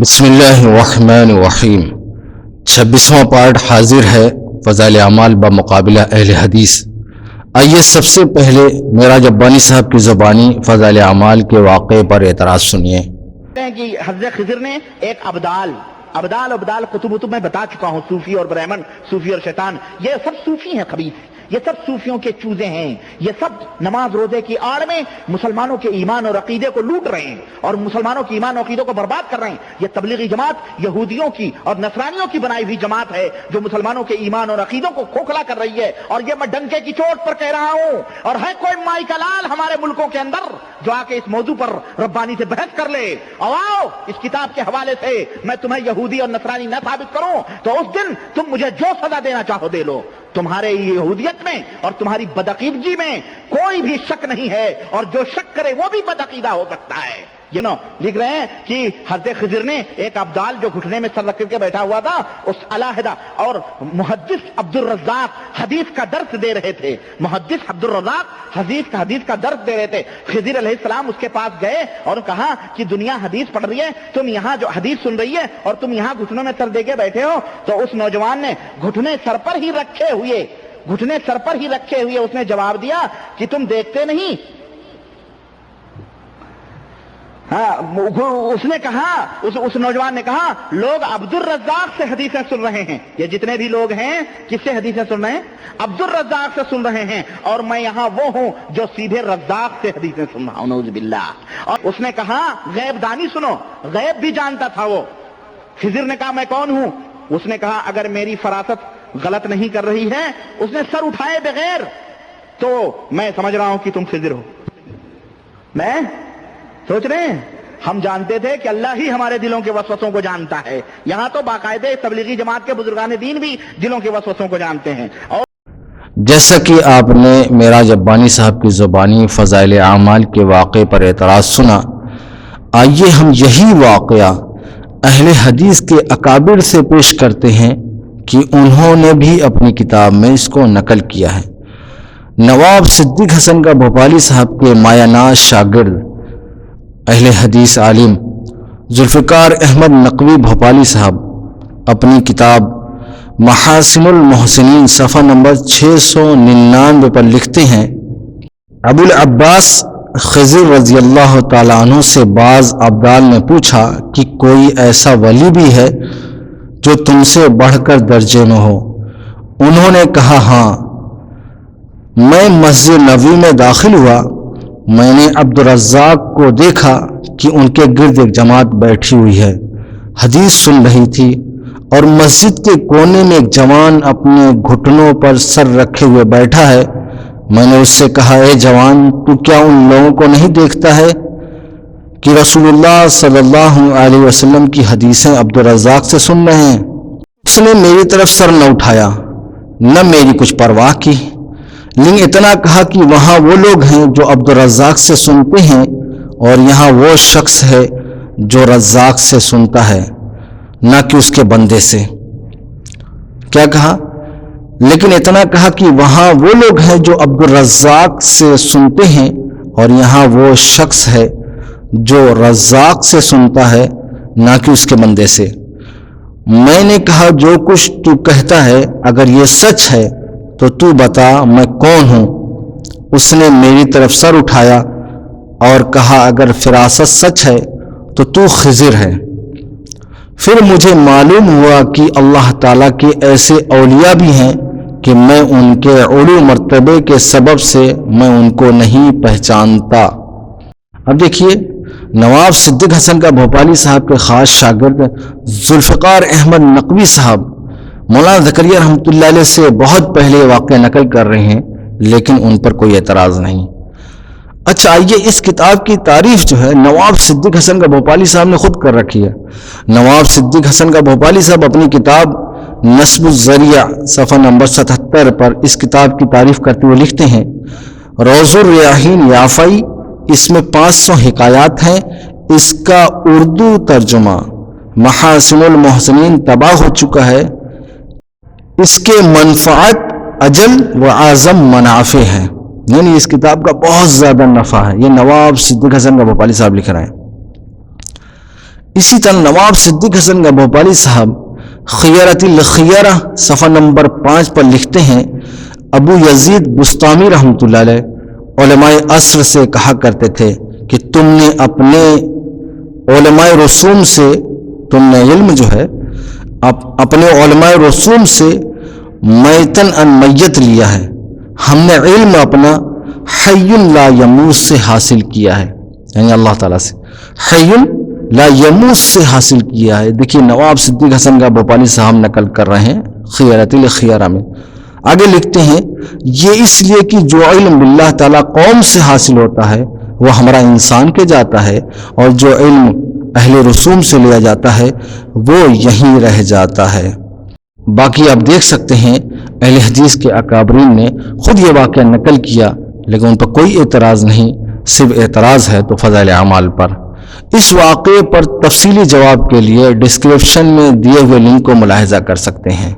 بسم اللہ الرحمن الرحیم 26واں پارٹ حاضر ہے فضائل اعمال بمقابلہ اہل حدیث۔ آئیے سب سے پہلے معراج ربانی صاحب کی زبانی فضائل اعمال کے واقعے پر اعتراض سنیے کہ حضرت خضر نے ایک ابدال کتب میں بتا چکا ہوں، صوفی اور برہمن، صوفی اور شیطان، یہ سب صوفی ہیں خبیث، یہ سب صوفیوں کے چوزے ہیں، یہ سب نماز روزے کی آڑ میں مسلمانوں کے ایمان اور عقیدے کو لوٹ رہے ہیں اور مسلمانوں کے ایمان اور عقیدوں کو برباد کر رہے ہیں۔ یہ تبلیغی جماعت یہودیوں کی اور نصرانیوں کی بنائی ہوئی جماعت ہے جو مسلمانوں کے ایمان اور عقیدوں کو کھوکھلا کر رہی ہے، اور یہ میں ڈنکے کی چوٹ پر کہہ رہا ہوں۔ اور ہے کوئی مائی کا لال ہمارے ملکوں کے اندر جو آ کے اس موضوع پر ربانی سے بحث کر لے، اور آؤ اس کتاب کے حوالے سے میں تمہیں یہودی اور نصرانی نہ ثابت کروں تو اس دن تم مجھے جو سزا دینا چاہو دے لو۔ تمہارے یہودیت میں اور تمہاری بدعقیدگی میں کوئی بھی شک نہیں ہے، اور جو شک کرے وہ بھی بدعقیدہ ہو سکتا ہے۔ یہ لکھ رہے ہیں کہ حضرت خضر نے ایک ابدال جو گھٹنے میں سر رکھ کے بیٹھا ہوا تھا اس علیحدہ، اور محدث عبد الرزاق حدیث کا درس دے رہے تھے، محدث عبد الرزاق حدیث کا درس دے رہے تھے۔ خضر علیہ السلام اس کے پاس گئے اور کہا کہ دنیا حدیث پڑھ رہی ہے، تم یہاں جو حدیث سن رہی ہے اور تم یہاں گھٹنوں میں سر دے کے بیٹھے ہو۔ تو اس نوجوان نے گھٹنے سر پر ہی رکھے ہوئے اس نے جواب دیا کہ تم دیکھتے نہیں، اس نے کہا، اس نوجوان نے کہا لوگ عبد الرزاق سے حدیثیں سن رہے ہیں، یہ جتنے بھی لوگ ہیں کس سے حدیثیں سن رہے ہیں؟ عبد الرزاق سے سن رہے ہیں، اور میں یہاں وہ ہوں جو سیدھے رزاق سے حدیثیں سن رہا ہوں، نعوذ باللہ۔ اور اس نے کہا غیب دانی سنو، غیب بھی جانتا تھا وہ۔ خضر نے کہا میں کون ہوں؟ اس نے کہا اگر میری فراست غلط نہیں کر رہی ہے، اس نے سر اٹھائے بغیر، تو میں سمجھ رہا ہوں کہ تم خضر ہو۔ میں سوچ رہے ہیں ہم جانتے تھے کہ اللہ ہی ہمارے دلوں کے وسوسوں کو جانتا ہے، یہاں تو باقاعدہ تبلیغی جماعت کے بزرگان دین بھی دلوں کے وسوسوں کو جانتے ہیں۔ اور جیسا کہ آپ نے معراج ربانی صاحب کی زبانی فضائل اعمال کے واقعے پر اعتراض سنا، آئیے ہم یہی واقعہ اہل حدیث کے اکابر سے پیش کرتے ہیں کہ انہوں نے بھی اپنی کتاب میں اس کو نقل کیا ہے۔ نواب صدیق حسن کا بھوپالی صاحب کے مایہ ناز شاگرد اہل حدیث عالم ذوالفقار احمد نقوی بھوپالی صاحب اپنی کتاب محاسن المحسنین صفحہ نمبر 699 پر لکھتے ہیں، ابو العباس خضر رضی اللہ تعالیٰ عنہ سے بعض ابدال نے پوچھا کہ کوئی ایسا ولی بھی ہے جو تم سے بڑھ کر درجے میں ہو؟ انہوں نے کہا ہاں۔ میں مسجد نبوی میں داخل ہوا، میں نے عبد الرزاق کو دیکھا کہ ان کے گرد ایک جماعت بیٹھی ہوئی ہے، حدیث سن رہی تھی، اور مسجد کے کونے میں ایک جوان اپنے گھٹنوں پر سر رکھے ہوئے بیٹھا ہے۔ میں نے اس سے کہا اے جوان، تو کیا ان لوگوں کو نہیں دیکھتا ہے کہ رسول اللہ صلی اللہ علیہ وسلم کی حدیثیں عبد الرزاق سے سن رہے ہیں؟ اس نے میری طرف سر نہ اٹھایا، نہ میری کچھ پرواہ کی، لیکن اتنا کہا کہ وہاں وہ لوگ ہیں جو عبد الرزاق سے سنتے ہیں، اور یہاں وہ شخص ہے جو رزاق سے سنتا ہے، نہ کہ اس کے بندے سے۔ کیا کہا؟ لیکن اتنا کہا کہ وہاں وہ لوگ ہیں جو عبد الرزاق سے سنتے ہیں، اور یہاں وہ شخص ہے جو رزاق سے سنتا ہے، نہ کہ اس کے بندے سے۔ میں نے کہا جو کچھ تو کہتا ہے اگر یہ سچ ہے تو تو بتا میں کون ہوں؟ اس نے میری طرف سر اٹھایا اور کہا اگر فراست سچ ہے تو خضر ہے۔ پھر مجھے معلوم ہوا کہ اللہ تعالیٰ کے ایسے اولیاء بھی ہیں کہ میں ان کے علو مرتبے کے سبب سے میں ان کو نہیں پہچانتا۔ اب دیکھیے، نواب صدیق حسن کا بھوپالی صاحب کے خاص شاگرد ذوالفقار احمد نقوی صاحب مولانا زکریا رحمۃ اللہ علیہ سے بہت پہلے واقعہ نقل کر رہے ہیں، لیکن ان پر کوئی اعتراض نہیں۔ اچھا آئیے اس کتاب کی تعریف جو ہے نواب صدیق حسن کا بھوپالی صاحب نے خود کر رکھی ہے۔ نواب صدیق حسن کا بھوپالی صاحب اپنی کتاب نصب الذریعہ صفحہ نمبر 77 پر اس کتاب کی تعریف کرتے ہوئے لکھتے ہیں، روض الریاحین یافعی، اس میں 500 حکایات ہیں، اس کا اردو ترجمہ محاسن المحسنین طبع ہو چکا ہے، اس کے منفعت اجل و اعظم منافع ہیں، یعنی اس کتاب کا بہت زیادہ نفع ہے۔ یہ نواب صدیق حسن کا بھوپالی صاحب لکھ رہے ہیں۔ اسی طرح نواب صدیق حسن کا بھوپالی صاحب خیرت الخیرہ صفحہ نمبر 5 پر لکھتے ہیں، ابو یزید بستامی رحمۃ اللہ علیہ علماء عصر سے کہا کرتے تھے کہ تم نے اپنے علماء رسوم سے، تم نے علم جو ہے اپنے علماء رسوم سے میتن ان میت لیا ہے، ہم نے علم اپنا حی لا یموت سے حاصل کیا ہے، یعنی اللہ تعالیٰ سے حی لا یموت سے حاصل کیا ہے۔ دیکھیے نواب صدیق حسن کا بھوپالی صاحب نقل کر رہے ہیں خیرت الخیرہ میں۔ آگے لکھتے ہیں، یہ اس لیے کہ جو علم اللہ تعالیٰ قوم سے حاصل ہوتا ہے وہ ہمارا انسان کے جاتا ہے، اور جو علم اہل رسوم سے لیا جاتا ہے وہ یہیں رہ جاتا ہے۔ باقی آپ دیکھ سکتے ہیں اہل حدیث کے اکابرین نے خود یہ واقعہ نقل کیا، لیکن ان پر کوئی اعتراض نہیں، صرف اعتراض ہے تو فضائل اعمال پر۔ اس واقعے پر تفصیلی جواب کے لیے ڈسکرپشن میں دیے ہوئے لنک کو ملاحظہ کر سکتے ہیں۔